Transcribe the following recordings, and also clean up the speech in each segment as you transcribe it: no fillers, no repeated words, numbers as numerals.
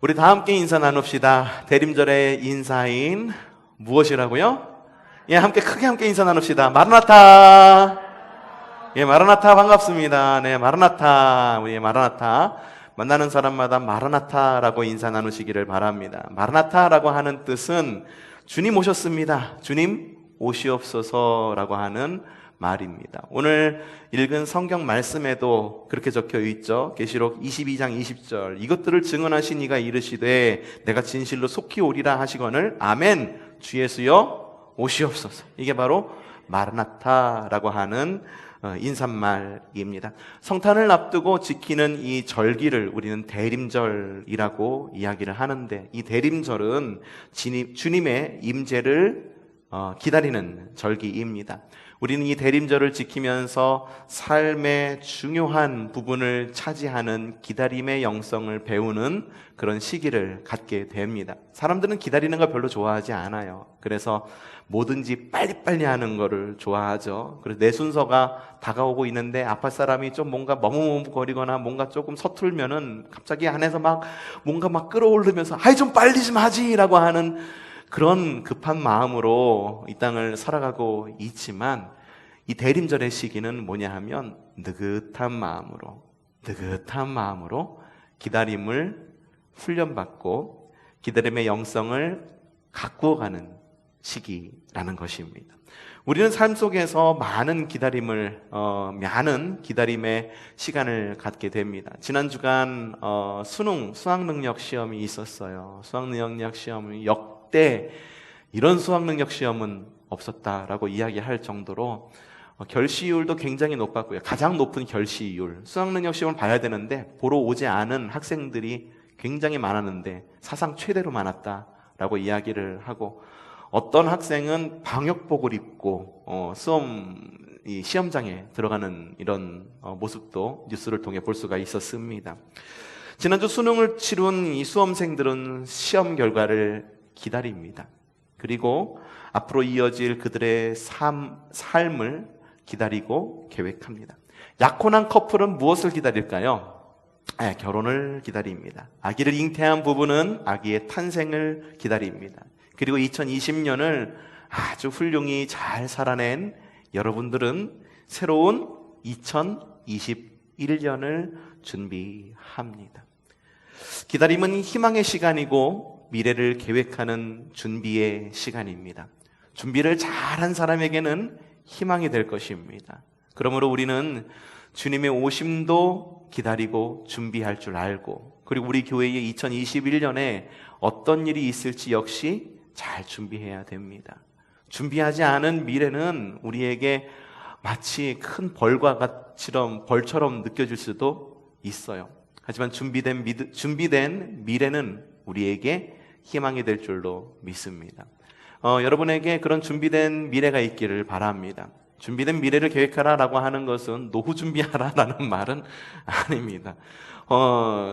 우리 다 함께 인사 나눕시다. 대림절의 인사인 무엇이라고요? 예, 크게 인사 나눕시다. 마르나타. 예, 마르나타 반갑습니다. 네, 마르나타. 우리 마르나타. 만나는 사람마다 마르나타라고 인사 나누시기를 바랍니다. 마르나타라고 하는 뜻은 주님 오셨습니다. 주님 오시옵소서라고 하는 말입니다. 오늘 읽은 성경 말씀에도 그렇게 적혀 있죠. 계시록 22장 20절. 이것들을 증언하신 이가 이르시되 내가 진실로 속히 오리라 하시거늘 아멘 주 예수여 오시옵소서. 이게 바로 마르나타라고 하는 인사말입니다. 성탄을 앞두고 지키는 이 절기를 우리는 대림절이라고 이야기를 하는데, 이 대림절은 주님의 임재를 기다리는 절기입니다. 우리는 이 대림절을 지키면서 삶의 중요한 부분을 차지하는 기다림의 영성을 배우는 그런 시기를 갖게 됩니다. 사람들은 기다리는 거 별로 좋아하지 않아요. 그래서 뭐든지 빨리빨리 하는 거를 좋아하죠. 그래서 내 순서가 다가오고 있는데 앞에 사람이 좀 뭔가 머뭇머뭇거리거나 뭔가 조금 서툴면은 갑자기 안에서 뭔가 끌어올리면서 아이 좀 빨리 좀 하지라고 하는 그런 급한 마음으로 이 땅을 살아가고 있지만, 이 대림절의 시기는 뭐냐 하면 느긋한 마음으로 기다림을 훈련받고 기다림의 영성을 가꾸어가는 시기라는 것입니다. 우리는 삶 속에서 많은 기다림의 시간을 갖게 됩니다. 지난 주간 수학능력 시험이 있었어요. 수학능력 시험이 역대 이런 수학능력 시험은 없었다라고 이야기할 정도로 결시율도 굉장히 높았고요. 가장 높은 결시율, 수학능력 시험을 봐야 되는데 보러 오지 않은 학생들이 굉장히 많았는데 사상 최대로 많았다라고 이야기를 하고, 어떤 학생은 방역복을 입고 시험장에 들어가는 이런 모습도 뉴스를 통해 볼 수가 있었습니다. 지난주 수능을 치룬 이 수험생들은 시험 결과를 기다립니다. 그리고 앞으로 이어질 그들의 삶을 기다리고 계획합니다. 약혼한 커플은 무엇을 기다릴까요? 결혼을 기다립니다. 아기를 잉태한 부부는 아기의 탄생을 기다립니다. 그리고 2020년을 아주 훌륭히 잘 살아낸 여러분들은 새로운 2021년을 준비합니다. 기다림은 희망의 시간이고 미래를 계획하는 준비의 시간입니다. 준비를 잘한 사람에게는 희망이 될 것입니다. 그러므로 우리는 주님의 오심도 기다리고 준비할 줄 알고, 그리고 우리 교회의 2021년에 어떤 일이 있을지 역시 잘 준비해야 됩니다. 준비하지 않은 미래는 우리에게 마치 큰 벌처럼 느껴질 수도 있어요. 하지만 준비된 미래는 우리에게 희망이 될 줄로 믿습니다. 여러분에게 그런 준비된 미래가 있기를 바랍니다. 준비된 미래를 계획하라라고 하는 것은 노후 준비하라라는 말은 아닙니다.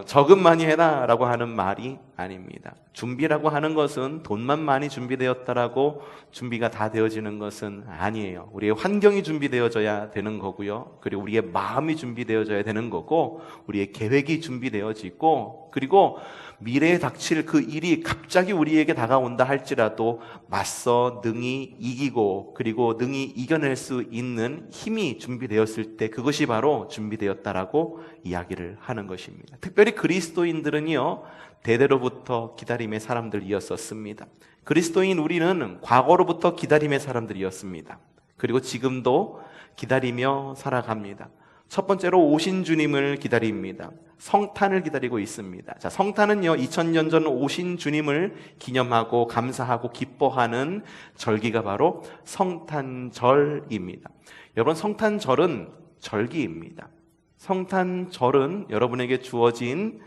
적금 많이 해라라고 하는 말이 아닙니다. 준비라고 하는 것은 돈만 많이 준비되었다라고 준비가 다 되어지는 것은 아니에요. 우리의 환경이 준비되어져야 되는 거고요. 그리고 우리의 마음이 준비되어져야 되는 거고, 우리의 계획이 준비되어지고, 그리고 미래에 닥칠 그 일이 갑자기 우리에게 다가온다 할지라도 맞서 능히 이기고, 그리고 능히 이겨낼 수 있는 힘이 준비되었을 때 그것이 바로 준비되었다라고 이야기를 하는 것입니다. 특별히 그리스도인들은요, 대대로부터 기다림의 사람들이었었습니다. 그리스도인 우리는 과거로부터 기다림의 사람들이었습니다. 그리고 지금도 기다리며 살아갑니다. 첫 번째로 오신 주님을 기다립니다. 성탄을 기다리고 있습니다. 자, 성탄은요, 2000년 전 오신 주님을 기념하고 감사하고 기뻐하는 절기가 바로 성탄절입니다. 여러분, 성탄절은 절기입니다. 성탄절은 여러분에게 주어진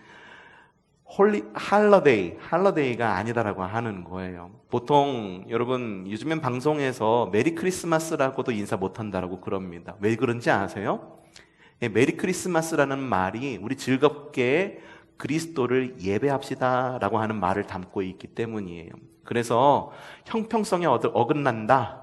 할러데이가 아니다라고 하는 거예요. 보통 여러분 요즘엔 방송에서 메리 크리스마스라고도 인사 못한다라고 그럽니다. 왜 그런지 아세요? 메리 크리스마스라는 말이 우리 즐겁게 그리스도를 예배합시다라고 하는 말을 담고 있기 때문이에요. 그래서 형평성에 어긋난다.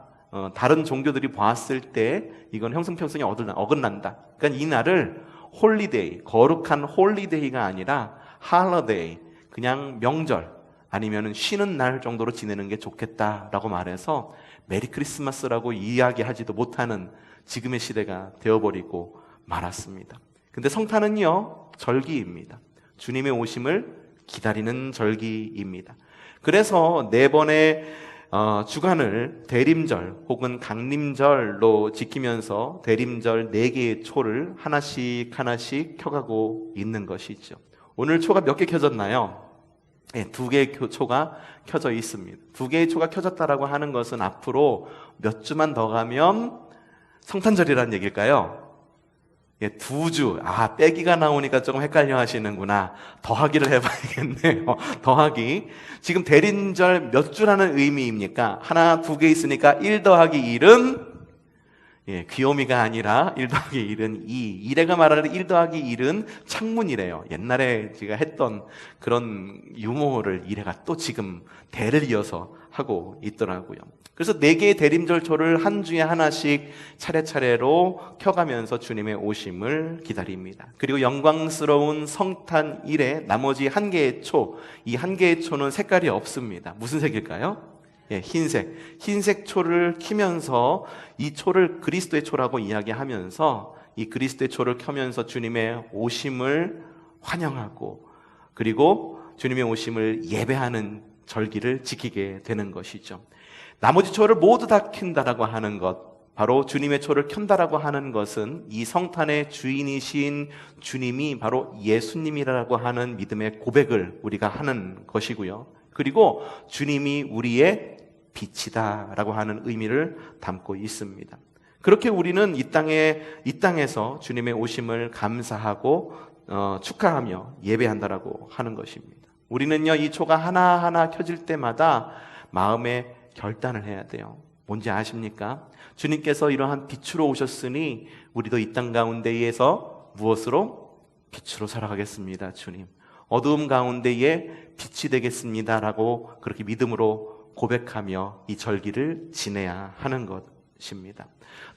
다른 종교들이 봤을 때 이건 형평성에 어긋난다. 그러니까 이 날을 홀리데이, 거룩한 홀리데이가 아니라 할러데이, 그냥 명절 아니면 쉬는 날 정도로 지내는 게 좋겠다라고 말해서 메리 크리스마스라고 이야기하지도 못하는 지금의 시대가 되어버리고 말았습니다. 근데 성탄은요, 절기입니다. 주님의 오심을 기다리는 절기입니다. 그래서 4번의 주간을 대림절 혹은 강림절로 지키면서 대림절 4개의 초를 하나씩 하나씩 켜가고 있는 것이죠. 오늘 초가 몇 개 켜졌나요? 네, 2개의 초가 켜져 있습니다. 2개의 초가 켜졌다라고 하는 것은 앞으로 몇 주만 더 가면 성탄절이라는 얘기일까요? 예, 2주. 빼기가 나오니까 조금 헷갈려 하시는구나. 더하기를 해봐야겠네요. 더하기. 지금 대림절 몇 주라는 의미입니까? 하나, 2개 있으니까 1 더하기 1은 귀요미가 아니라 1 더하기 1은 2. 이래가 말하는 1 더하기 1은 창문이래요. 옛날에 제가 했던 그런 유머를 이래가 또 지금 대를 이어서 하고 있더라고요. 그래서 4개의 대림절초를 한 주에 하나씩 차례차례로 켜가면서 주님의 오심을 기다립니다. 그리고 영광스러운 성탄일에 나머지 1개의 초, 이 1개의 초는 색깔이 없습니다. 무슨 색일까요? 흰색. 흰색 초를 키면서 이 초를 그리스도의 초라고 이야기하면서 이 그리스도의 초를 켜면서 주님의 오심을 환영하고 그리고 주님의 오심을 예배하는 절기를 지키게 되는 것이죠. 나머지 초를 모두 다 켠다라고 하는 것, 바로 주님의 초를 켠다라고 하는 것은 이 성탄의 주인이신 주님이 바로 예수님이라고 하는 믿음의 고백을 우리가 하는 것이고요. 그리고 주님이 우리의 빛이다라고 하는 의미를 담고 있습니다. 그렇게 우리는 이 땅에서 주님의 오심을 감사하고 축하하며 예배한다라고 하는 것입니다. 우리는요, 이 초가 하나하나 켜질 때마다 마음에 결단을 해야 돼요. 뭔지 아십니까? 주님께서 이러한 빛으로 오셨으니 우리도 이 땅 가운데에서 무엇으로? 빛으로 살아가겠습니다. 주님, 어두움 가운데에 빛이 되겠습니다라고 그렇게 믿음으로 고백하며 이 절기를 지내야 하는 것입니다.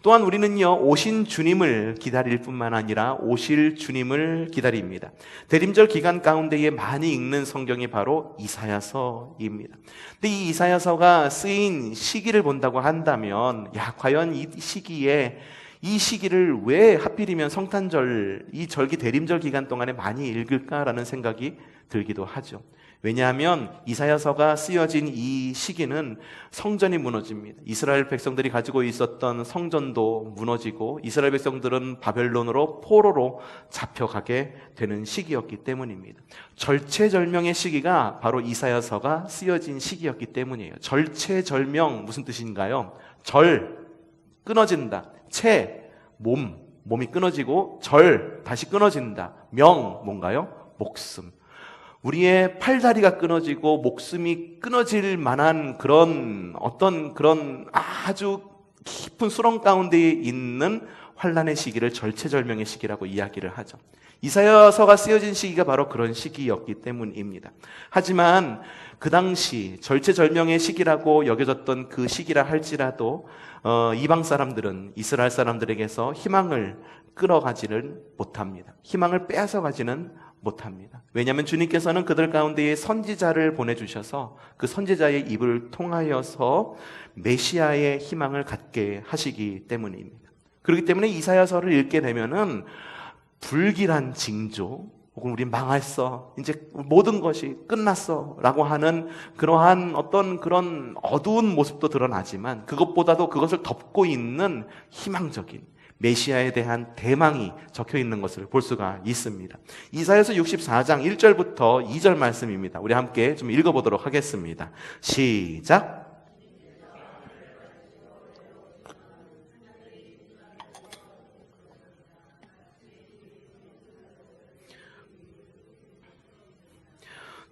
또한 우리는요, 오신 주님을 기다릴 뿐만 아니라 오실 주님을 기다립니다. 대림절 기간 가운데에 많이 읽는 성경이 바로 이사야서입니다. 근데 이 이사야서가 쓰인 시기를 본다고 한다면, 과연 이 시기에 이 시기를 왜 하필이면 성탄절, 이 절기 대림절 기간 동안에 많이 읽을까라는 생각이 들기도 하죠. 왜냐하면 이사야서가 쓰여진 이 시기는 성전이 무너집니다. 이스라엘 백성들이 가지고 있었던 성전도 무너지고 이스라엘 백성들은 바벨론으로 포로로 잡혀가게 되는 시기였기 때문입니다. 절체절명의 시기가 바로 이사야서가 쓰여진 시기였기 때문이에요. 절체절명 무슨 뜻인가요? 절, 끊어진다. 채, 몸이 끊어지고 절, 다시 끊어진다. 명, 뭔가요? 목숨. 우리의 팔다리가 끊어지고 목숨이 끊어질 만한 그런 아주 깊은 수렁 가운데 있는 환난의 시기를 절체절명의 시기라고 이야기를 하죠. 이사야서가 쓰여진 시기가 바로 그런 시기였기 때문입니다. 하지만 그 당시 절체절명의 시기라고 여겨졌던 그 시기라 할지라도 이방 사람들은 이스라엘 사람들에게서 희망을 끌어가지는 못합니다. 희망을 빼앗아가지는 못합니다. 왜냐하면 주님께서는 그들 가운데에 선지자를 보내주셔서 그 선지자의 입을 통하여서 메시아의 희망을 갖게 하시기 때문입니다. 그렇기 때문에 이사야서를 읽게 되면은 불길한 징조, 혹은 우리 망했어, 이제 모든 것이 끝났어 라고 하는 그러한 어떤 그런 어두운 모습도 드러나지만 그것보다도 그것을 덮고 있는 희망적인 메시아에 대한 대망이 적혀 있는 것을 볼 수가 있습니다. 이사야서 64장 1절부터 2절 말씀입니다. 우리 함께 좀 읽어보도록 하겠습니다. 시작.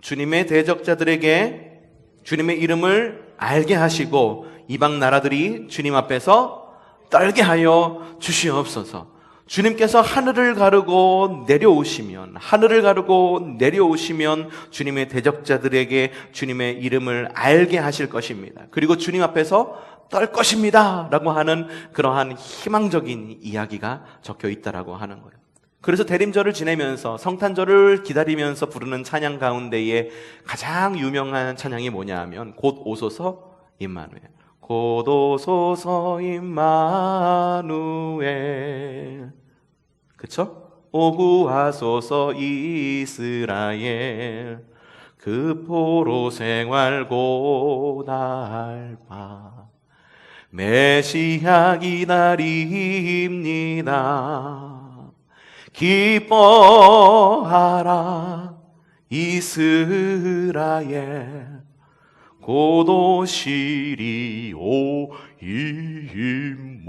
주님의 대적자들에게 주님의 이름을 알게 하시고 이방 나라들이 주님 앞에서 떨게 하여 주시옵소서. 주님께서 하늘을 가르고 내려오시면 주님의 대적자들에게 주님의 이름을 알게 하실 것입니다. 그리고 주님 앞에서 떨 것입니다 라고 하는 그러한 희망적인 이야기가 적혀 있다라고 하는 거예요. 그래서 대림절을 지내면서 성탄절을 기다리면서 부르는 찬양 가운데에 가장 유명한 찬양이 뭐냐 하면 곧 오소서 임마누엘. 곧 오소서 임마누엘. 그쵸? 오구하소서 이스라엘. 그 포로 생활 고달파 메시아 기다립니다. 기뻐하라 이스라엘 곧 오시리오 임마누엘.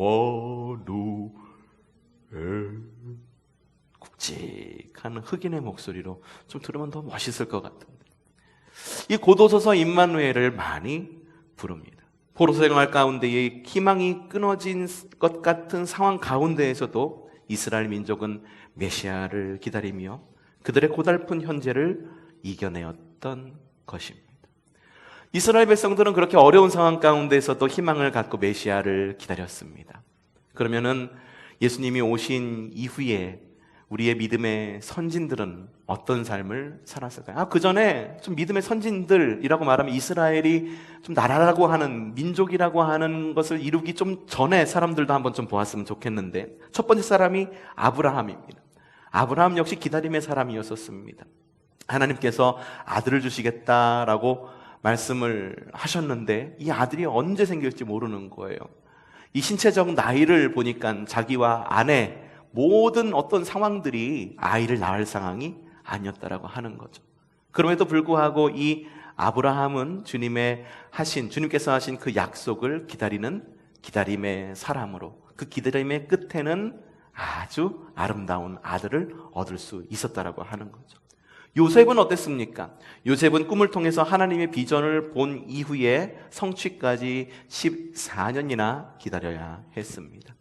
굵직한 흑인의 목소리로 좀 들으면 더 멋있을 것 같은데, 이 곧 오소서 임마누엘을 많이 부릅니다. 포로 생활 가운데에 희망이 끊어진 것 같은 상황 가운데에서도 이스라엘 민족은 메시아를 기다리며 그들의 고달픈 현재를 이겨내었던 것입니다. 이스라엘 백성들은 그렇게 어려운 상황 가운데에서도 희망을 갖고 메시아를 기다렸습니다. 그러면은 예수님이 오신 이후에 우리의 믿음의 선진들은 어떤 삶을 살았을까요? 그 전에 좀 믿음의 선진들이라고 말하면 이스라엘이 좀 나라라고 하는, 민족이라고 하는 것을 이루기 좀 전에 사람들도 한번 좀 보았으면 좋겠는데, 첫 번째 사람이 아브라함입니다. 아브라함 역시 기다림의 사람이었었습니다. 하나님께서 아들을 주시겠다라고 말씀을 하셨는데 이 아들이 언제 생길지 모르는 거예요. 이 신체적 나이를 보니까 자기와 아내 모든 어떤 상황들이 아이를 낳을 상황이 아니었다라고 하는 거죠. 그럼에도 불구하고 이 아브라함은 주님께서 하신 그 약속을 기다리는 기다림의 사람으로, 그 기다림의 끝에는 아주 아름다운 아들을 얻을 수 있었다라고 하는 거죠. 요셉은 어땠습니까? 요셉은 꿈을 통해서 하나님의 비전을 본 이후에 성취까지 14년이나 기다려야 했습니다.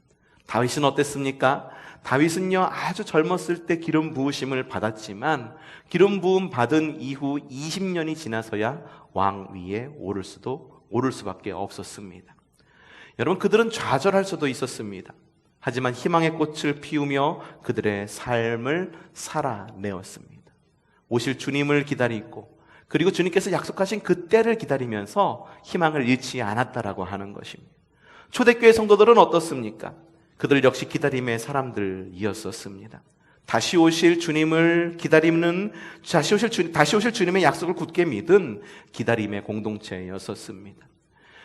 다윗은 어땠습니까? 다윗은요, 아주 젊었을 때 기름 부으심을 받았지만 기름 부음 받은 이후 20년이 지나서야 왕 위에 오를 수밖에 없었습니다. 여러분, 그들은 좌절할 수도 있었습니다. 하지만 희망의 꽃을 피우며 그들의 삶을 살아내었습니다. 오실 주님을 기다리고, 그리고 주님께서 약속하신 그 때를 기다리면서 희망을 잃지 않았다라고 하는 것입니다. 초대교회 성도들은 어떻습니까? 그들 역시 기다림의 사람들이었었습니다. 다시 오실 주님을 기다리는, 다시 오실 주님의 약속을 굳게 믿은 기다림의 공동체였었습니다.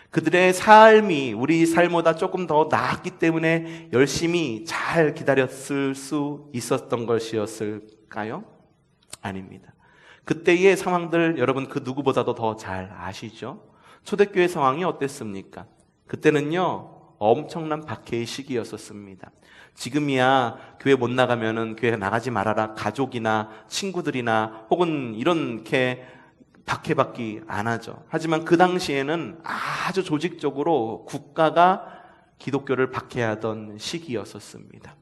그들의 삶이 우리 삶보다 조금 더 나았기 때문에 열심히 잘 기다렸을 수 있었던 것이었을까요? 아닙니다. 그때의 상황들 여러분 그 누구보다도 더 잘 아시죠? 초대교회 상황이 어땠습니까? 그때는요, 엄청난 박해의 시기였었습니다. 지금이야 교회 못 나가면은 교회 나가지 말아라, 가족이나 친구들이나 혹은 이렇게 박해받기 안 하죠. 하지만 그 당시에는 아주 조직적으로 국가가 기독교를 박해하던 시기였었습니다.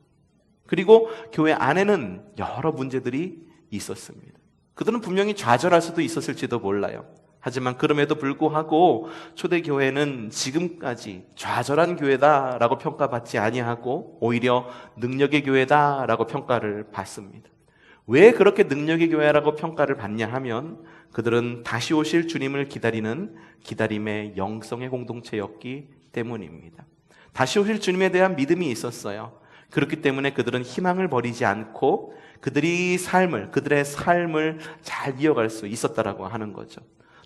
그리고 교회 안에는 여러 문제들이 있었습니다. 그들은 분명히 좌절할 수도 있었을지도 몰라요. 하지만 그럼에도 불구하고 초대교회는 지금까지 좌절한 교회다라고 평가받지 아니하고 오히려 능력의 교회다라고 평가를 받습니다. 왜 그렇게 능력의 교회라고 평가를 받냐 하면 그들은 다시 오실 주님을 기다리는 기다림의 영성의 공동체였기 때문입니다. 다시 오실 주님에 대한 믿음이 있었어요. 그렇기 때문에 그들은 희망을 버리지 않고 그들의 삶을 잘 이어갈 수 있었다라고 하는 거죠.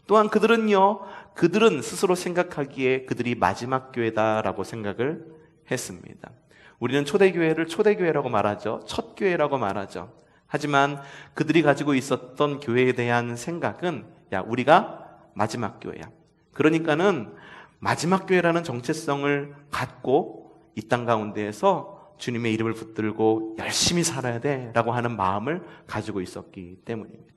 또한 그들은 스스로 생각하기에 그들이 마지막 교회다라고 생각을 했습니다. 우리는 초대교회를 초대교회라고 말하죠. 첫 교회라고 말하죠. 하지만 그들이 가지고 있었던 교회에 대한 생각은 우리가 마지막 교회야. 그러니까는 마지막 교회라는 정체성을 갖고 이 땅 가운데에서 주님의 이름을 붙들고 열심히 살아야 돼라고 하는 마음을 가지고 있었기 때문입니다.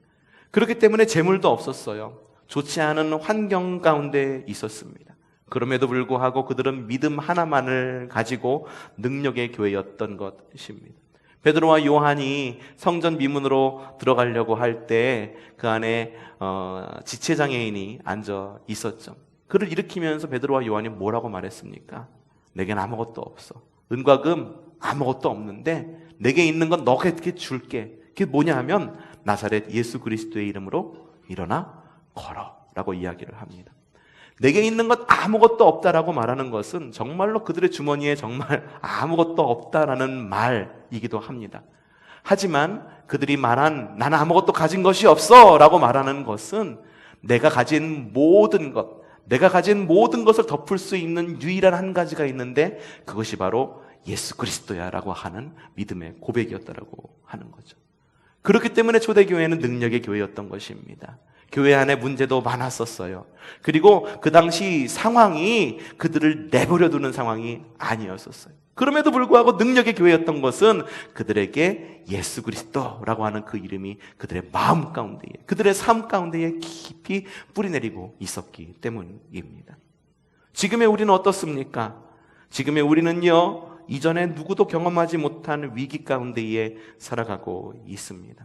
그렇기 때문에 재물도 없었어요. 좋지 않은 환경 가운데 있었습니다. 그럼에도 불구하고 그들은 믿음 하나만을 가지고 능력의 교회였던 것입니다. 베드로와 요한이 성전 미문으로 들어가려고 할 때 그 안에 지체장애인이 앉아 있었죠. 그를 일으키면서 베드로와 요한이 뭐라고 말했습니까? 내겐 아무것도 없어. 은과 금 아무것도 없는데 내게 있는 건 너에게 줄게. 그게 뭐냐 하면 나사렛 예수 그리스도의 이름으로 일어나 걸어라고 이야기를 합니다. 내게 있는 것 아무것도 없다라고 말하는 것은 정말로 그들의 주머니에 정말 아무것도 없다라는 말이기도 합니다. 하지만 그들이 말한 나는 아무것도 가진 것이 없어 라고 말하는 것은 내가 가진 모든 것을 덮을 수 있는 유일한 한 가지가 있는데 그것이 바로 예수 그리스도야 라고 하는 믿음의 고백이었다라고 하는 거죠. 그렇기 때문에 초대교회는 능력의 교회였던 것입니다. 교회 안에 문제도 많았었어요. 그리고 그 당시 상황이 그들을 내버려 두는 상황이 아니었었어요. 그럼에도 불구하고 능력의 교회였던 것은 그들에게 예수 그리스도라고 하는 그 이름이 그들의 마음 가운데에, 그들의 삶 가운데에 깊이 뿌리내리고 있었기 때문입니다. 지금의 우리는 어떻습니까? 지금의 우리는요, 이전에 누구도 경험하지 못한 위기 가운데에 살아가고 있습니다.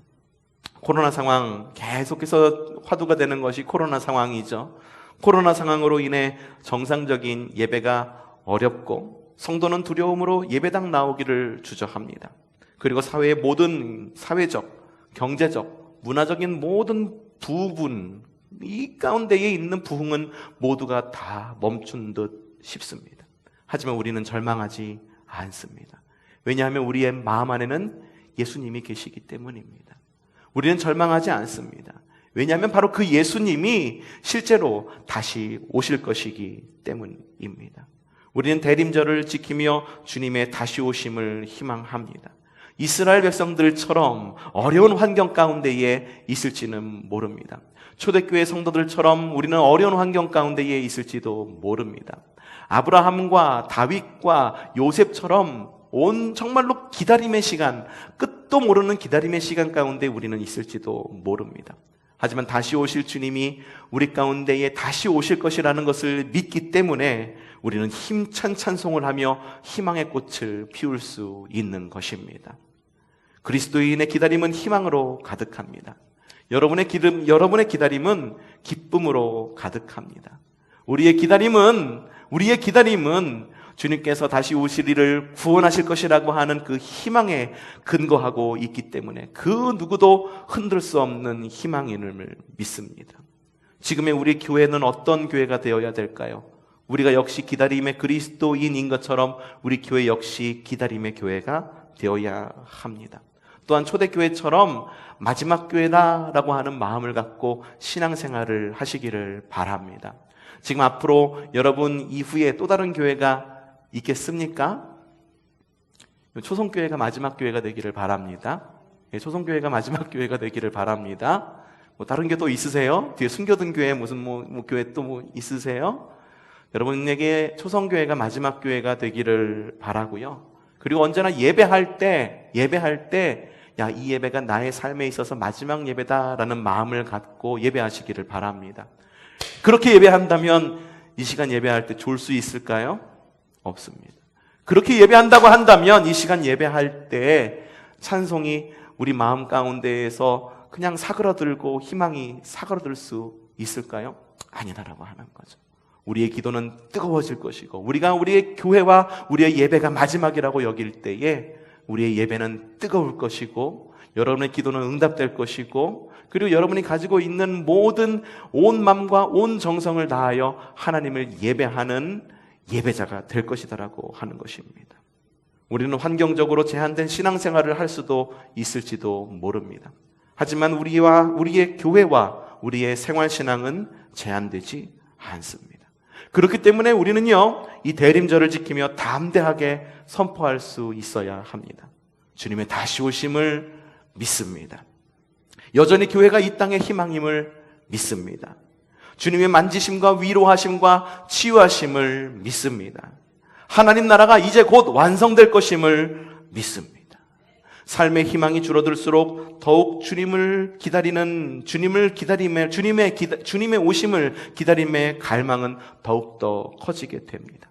코로나 상황, 계속해서 화두가 되는 것이 코로나 상황이죠. 코로나 상황으로 인해 정상적인 예배가 어렵고 성도는 두려움으로 예배당 나오기를 주저합니다. 그리고 사회의 모든 사회적, 경제적, 문화적인 모든 부분, 이 가운데에 있는 부흥은 모두가 다 멈춘 듯 싶습니다. 하지만 우리는 절망하지 않습니다. 왜냐하면 우리의 마음 안에는 예수님이 계시기 때문입니다. 우리는 절망하지 않습니다. 왜냐하면 바로 그 예수님이 실제로 다시 오실 것이기 때문입니다. 우리는 대림절을 지키며 주님의 다시 오심을 희망합니다. 이스라엘 백성들처럼 어려운 환경 가운데에 있을지는 모릅니다. 초대교회 성도들처럼 우리는 어려운 환경 가운데에 있을지도 모릅니다. 아브라함과 다윗과 요셉처럼 정말로 기다림의 시간, 끝도 모르는 기다림의 시간 가운데 우리는 있을지도 모릅니다. 하지만 다시 오실 주님이 우리 가운데에 다시 오실 것이라는 것을 믿기 때문에 우리는 힘찬 찬송을 하며 희망의 꽃을 피울 수 있는 것입니다. 그리스도인의 기다림은 희망으로 가득합니다. 여러분의 기다림은 기쁨으로 가득합니다. 우리의 기다림은 주님께서 다시 오실 이를 구원하실 것이라고 하는 그 희망에 근거하고 있기 때문에 그 누구도 흔들 수 없는 희망임을 믿습니다. 지금의 우리 교회는 어떤 교회가 되어야 될까요? 우리가 역시 기다림의 그리스도인인 것처럼 우리 교회 역시 기다림의 교회가 되어야 합니다. 또한 초대교회처럼 마지막 교회다라고 하는 마음을 갖고 신앙생활을 하시기를 바랍니다. 지금 앞으로 여러분 이후에 또 다른 교회가 있겠습니까? 초성교회가 마지막 교회가 되기를 바랍니다. 초성교회가 마지막 교회가 되기를 바랍니다. 다른 교 또 있으세요? 뒤에 숨겨둔 교회 무슨 교회 또 있으세요? 여러분에게 초성교회가 마지막 교회가 되기를 바라고요. 그리고 언제나 예배할 때 이 예배가 나의 삶에 있어서 마지막 예배다라는 마음을 갖고 예배하시기를 바랍니다. 그렇게 예배한다면 이 시간 예배할 때 졸 수 있을까요? 없습니다. 그렇게 예배한다고 한다면 이 시간 예배할 때 찬송이 우리 마음 가운데에서 그냥 사그러들고 희망이 사그러들 수 있을까요? 아니다라고 하는 거죠. 우리의 기도는 뜨거워질 것이고 우리가 우리의 교회와 우리의 예배가 마지막이라고 여길 때에 우리의 예배는 뜨거울 것이고 여러분의 기도는 응답될 것이고 그리고 여러분이 가지고 있는 모든 온 마음과 온 정성을 다하여 하나님을 예배하는 예배자가 될 것이다라고 하는 것입니다. 우리는 환경적으로 제한된 신앙생활을 할 수도 있을지도 모릅니다. 하지만 우리의 교회와 우리의 생활신앙은 제한되지 않습니다. 그렇기 때문에 우리는요, 이 대림절을 지키며 담대하게 선포할 수 있어야 합니다. 주님의 다시 오심을 믿습니다. 여전히 교회가 이 땅의 희망임을 믿습니다. 주님의 만지심과 위로하심과 치유하심을 믿습니다. 하나님 나라가 이제 곧 완성될 것임을 믿습니다. 삶의 희망이 줄어들수록 더욱 주님의 오심을 기다림의 갈망은 더욱더 커지게 됩니다.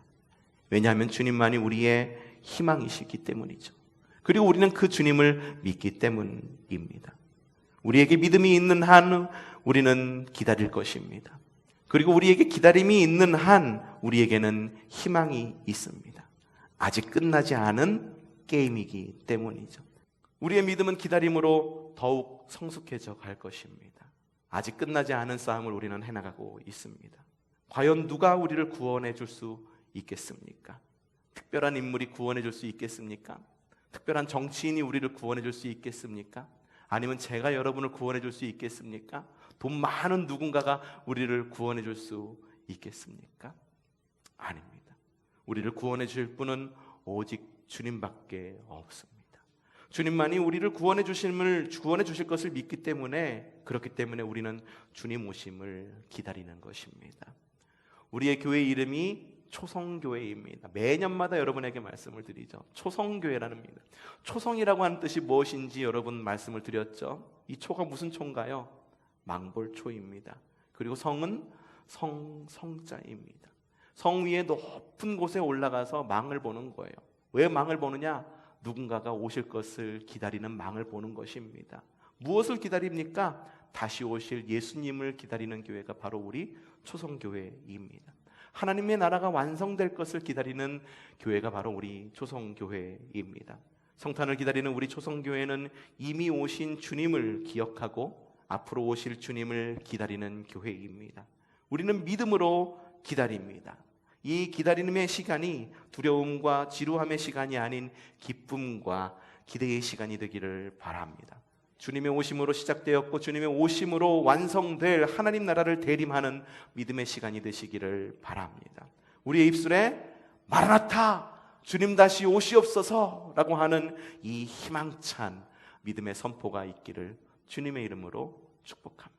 왜냐하면 주님만이 우리의 희망이시기 때문이죠. 그리고 우리는 그 주님을 믿기 때문입니다. 우리에게 믿음이 있는 한 우리는 기다릴 것입니다. 그리고 우리에게 기다림이 있는 한 우리에게는 희망이 있습니다. 아직 끝나지 않은 게임이기 때문이죠. 우리의 믿음은 기다림으로 더욱 성숙해져 갈 것입니다. 아직 끝나지 않은 싸움을 우리는 해나가고 있습니다. 과연 누가 우리를 구원해 줄 수 있겠습니까? 특별한 인물이 구원해 줄 수 있겠습니까? 특별한 정치인이 우리를 구원해 줄 수 있겠습니까? 아니면 제가 여러분을 구원해 줄 수 있겠습니까? 돈 많은 누군가가 우리를 구원해 줄 수 있겠습니까? 아닙니다. 우리를 구원해 주실 분은 오직 주님밖에 없습니다. 주님만이 우리를 구원해 주실 것을 믿기 때문에, 그렇기 때문에 우리는 주님 오심을 기다리는 것입니다. 우리의 교회 이름이 초성교회입니다. 매년마다 여러분에게 말씀을 드리죠. 초성교회라는 니다. 초성이라고 하는 뜻이 무엇인지 여러분 말씀을 드렸죠. 이 초가 무슨 초인가요? 망볼초입니다. 그리고 성은 성자입니다. 성 위에 높은 곳에 올라가서 망을 보는 거예요. 왜 망을 보느냐? 누군가가 오실 것을 기다리는 망을 보는 것입니다. 무엇을 기다립니까? 다시 오실 예수님을 기다리는 교회가 바로 우리 초성교회입니다. 하나님의 나라가 완성될 것을 기다리는 교회가 바로 우리 초성교회입니다. 성탄을 기다리는 우리 초성교회는 이미 오신 주님을 기억하고 앞으로 오실 주님을 기다리는 교회입니다. 우리는 믿음으로 기다립니다. 이 기다림의 시간이 두려움과 지루함의 시간이 아닌 기쁨과 기대의 시간이 되기를 바랍니다. 주님의 오심으로 시작되었고 주님의 오심으로 완성될 하나님 나라를 대림하는 믿음의 시간이 되시기를 바랍니다. 우리의 입술에 마라나타, 주님 다시 오시옵소서 라고 하는 이 희망찬 믿음의 선포가 있기를 주님의 이름으로 축복합니다.